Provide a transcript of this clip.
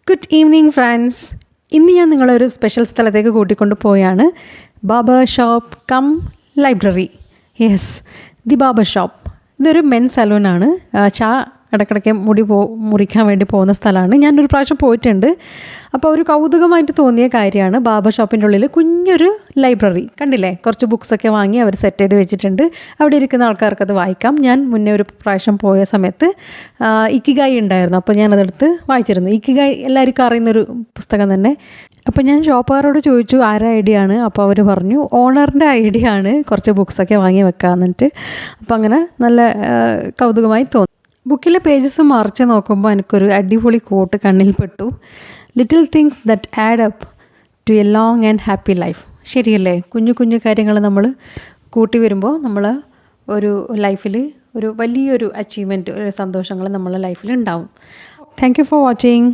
Good evening friends. ഇന്ന് ഞാൻ നിങ്ങളൊരു സ്പെഷ്യൽ സ്ഥലത്തേക്ക് കൂട്ടിക്കൊണ്ട് പോയാണ്. Barber shop cum library. Yes, the barber shop. ഇതൊരു മെൻ സലൂണാണ്. ഇടയ്ക്കിടയ്ക്ക് മുറിക്കാൻ വേണ്ടി പോകുന്ന സ്ഥലമാണ്. ഞാനൊരു പ്രാവശ്യം പോയിട്ടുണ്ട്. അപ്പോൾ ഒരു കൗതുകമായിട്ട് തോന്നിയ കാര്യമാണ് ബാബർ ഷോപ്പിൻ്റെ ഉള്ളിൽ കുഞ്ഞൊരു ലൈബ്രറി. കണ്ടില്ലേ, കുറച്ച് ബുക്സൊക്കെ വാങ്ങി അവർ സെറ്റ് ചെയ്ത് വെച്ചിട്ടുണ്ട്. അവിടെ ഇരിക്കുന്ന ആൾക്കാർക്ക് അത് വായിക്കാം. ഞാൻ മുന്നേ ഒരു പ്രാവശ്യം പോയ സമയത്ത് ഇക്കിഗായി ഉണ്ടായിരുന്നു. അപ്പോൾ ഞാനതെടുത്ത് വായിച്ചിരുന്നു. ഇക്കിഗായി എല്ലാവർക്കും അറിയുന്നൊരു പുസ്തകം തന്നെ. അപ്പോൾ ഞാൻ ഷോപ്പുകാരോട് ചോദിച്ചു ആരുടെ ഐഡിയ ആണ്. അപ്പോൾ അവർ പറഞ്ഞു ഓണറിൻ്റെ ഐഡിയ ആണ് കുറച്ച് ബുക്സൊക്കെ വാങ്ങി വെക്കാമെന്നിട്ട്. അപ്പോൾ അങ്ങനെ നല്ല കൗതുകമായി തോന്നി. ബുക്കിലെ പേജസ് മറിച്ച് നോക്കുമ്പോൾ എനിക്കൊരു അടിപൊളി കോട്ട് കണ്ണിൽ പെട്ടു. Little things that add up to a long and happy life. ശരിയല്ലേ? കുഞ്ഞു കുഞ്ഞു കാര്യങ്ങൾ നമ്മൾ കൂട്ടി വരുമ്പോൾ നമ്മൾ ഒരു ലൈഫിൽ ഒരു വലിയൊരു അച്ചീവ്മെൻറ്റ്, ഒരു സന്തോഷങ്ങൾ നമ്മളെ ലൈഫിൽ ഉണ്ടാവും. Thank you for watching.